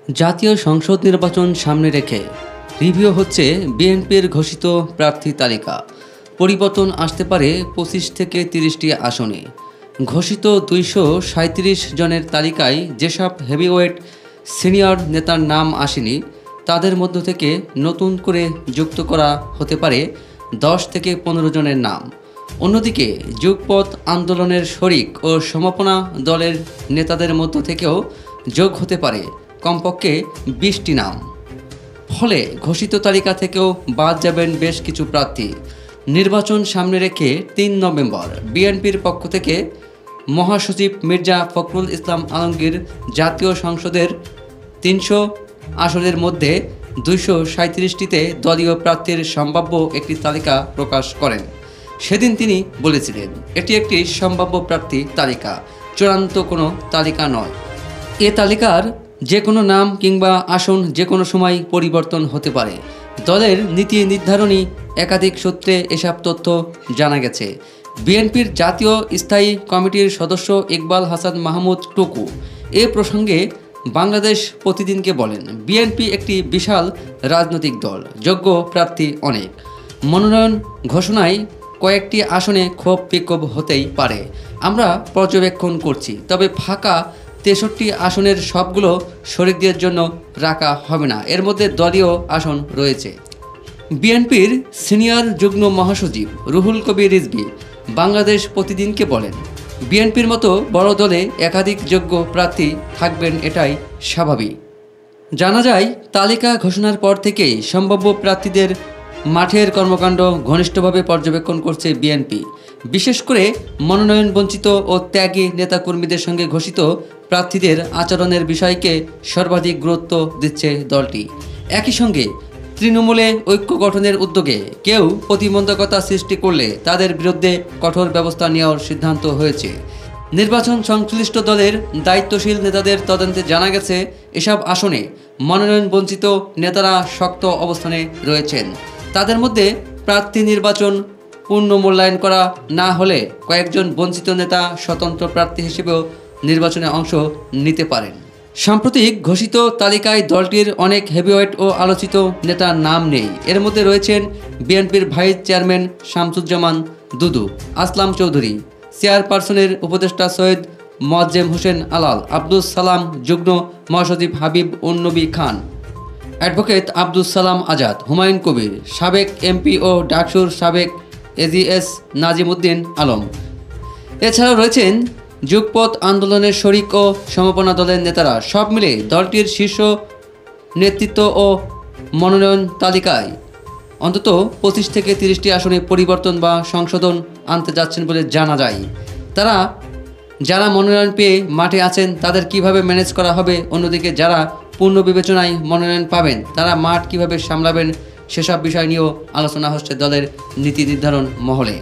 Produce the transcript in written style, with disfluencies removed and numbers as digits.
জাতীয় সংসদ নির্বাচন সামনে রেখে রিভিউ হচ্ছে বিএনপির ঘোষিত প্রার্থী তালিকা। পরিবর্তন আসতে পারে 25 থেকে 30টি আসনে। ঘোষিত 237 জনের তালিকায় যেসব হেভিওয়েট সিনিয়র নেতার নাম আসেনি তাদের মধ্য থেকে নতুন করে যুক্ত করা হতে পারে 10 থেকে 15 জনের নাম। অন্যদিকে যুগপৎ আন্দোলনের শরিক ও সমাপনা দলের নেতাদের মধ্য থেকেও যোগ হতে পারে কমপক্ষে 20টি নাম। ফলে ঘোষিত তালিকা থেকেও বাদ যাবেন বেশ কিছু প্রার্থী। নির্বাচন সামনে রেখে 3 নভেম্বর বিএনপির পক্ষ থেকে মহাসচিব মির্জা ফখরুল ইসলাম আলমগীর জাতীয় সংসদের 300 আসনের মধ্যে 237টিতে দলীয় প্রার্থীর সম্ভাব্য একটি তালিকা প্রকাশ করেন। সেদিন তিনি বলেছিলেন, এটি একটি সম্ভাব্য প্রার্থী তালিকা, চূড়ান্ত কোনো তালিকা নয়। এ তালিকার যে কোনো নাম কিংবা আসন যে কোনো সময় পরিবর্তন হতে পারে। দলের নীতি নির্ধারণী একাধিক সূত্রে এসব তথ্য জানা গেছে। বিএনপির জাতীয় স্থায়ী কমিটির সদস্য ইকবাল হাসান মাহমুদ টুকু এ প্রসঙ্গে বাংলাদেশ প্রতিদিনকে বলেন, বিএনপি একটি বিশাল রাজনৈতিক দল, যোগ্য প্রার্থী অনেক। মনোনয়ন ঘোষণায় কয়েকটি আসনে ক্ষোভ বিক্ষোভ হতেই পারে, আমরা পর্যবেক্ষণ করছি। তবে ফাঁকা 63 আসনের সবগুলো শরিকদের জন্য রাখা হবে না, এর মধ্যে দলীয় আসন রয়েছে। বিএনপির সিনিয়র যুগ্ম মহাসচিব রুহুল কবির রিজভী বাংলাদেশ প্রতিদিনকে বলেন, বিএনপির মতো বড় দলে একাধিক যোগ্য প্রার্থী থাকবেন, এটাই স্বাভাবিক। জানা যায়, তালিকা ঘোষণার পর থেকেই সম্ভাব্য প্রার্থীদের মাঠের কর্মকাণ্ড ঘনিষ্ঠভাবে পর্যবেক্ষণ করছে বিএনপি। বিশেষ করে মনোনয়ন বঞ্চিত ও ত্যাগী নেতাকর্মীদের সঙ্গে ঘোষিত প্রার্থীদের আচরণের বিষয়কে সর্বাধিক গুরুত্ব দিচ্ছে দলটি। একই সঙ্গে তৃণমূলে ঐক্য গঠনের উদ্যোগে কেউ প্রতিবন্ধকতা সৃষ্টি করলে তাদের বিরুদ্ধে কঠোর ব্যবস্থা নেওয়ার সিদ্ধান্ত হয়েছে। নির্বাচন সংশ্লিষ্ট দলের দায়িত্বশীল নেতাদের তদন্তে জানা গেছে, এসব আসনে মনোনয়ন বঞ্চিত নেতারা শক্ত অবস্থানে রয়েছেন। তাদের মধ্যে প্রার্থী নির্বাচন পূর্ণ মূল্যায়ন করা না হলে কয়েকজন বঞ্চিত নেতা স্বতন্ত্র প্রার্থী হিসেবেও নির্বাচনে অংশ নিতে পারেন। সাম্প্রতিক ঘোষিত তালিকায় দলটির অনেক হেভিওয়েট ও আলোচিত নেতার নাম নেই। এর মধ্যে রয়েছেন বিএনপির ভাইস চেয়ারম্যান শামসুজ্জামান দুদু, আসলাম চৌধুরী, চেয়ারপারসনের উপদেষ্টা সৈয়দ মোয়াজ্জেম হোসেন আলাল, আব্দুস সালাম যুগ্ম মহাসচিব হাবিব উন নবী খান, অ্যাডভোকেট আব্দুস সালাম আজাদ, হুমায়ুন কবির, সাবেক এমপি ও ডাকসুর সাবেক এজিএস নাজিম উদ্দিন আলম। এছাড়াও রয়েছেন যুগপৎ আন্দোলনের শরিক ও সমাপনা দলের নেতারা। সব মিলে দলটির শীর্ষ নেতৃত্ব ও মনোনয়ন তালিকায় অন্তত 25 থেকে 30টি আসনে পরিবর্তন বা সংশোধন আনতে যাচ্ছেন বলে জানা যায়। যারা মনোনয়ন পেয়ে মাঠে আছেন তাদের কিভাবে ম্যানেজ করা হবে, অন্যদিকে যারা পূর্ণ বিবেচনায় মনোনয়ন পাবেন তারা মাঠ কিভাবে সামলাবেন, সেসব বিষয় নিয়েও আলোচনা হচ্ছে দলের নীতি নির্ধারণ মহলে।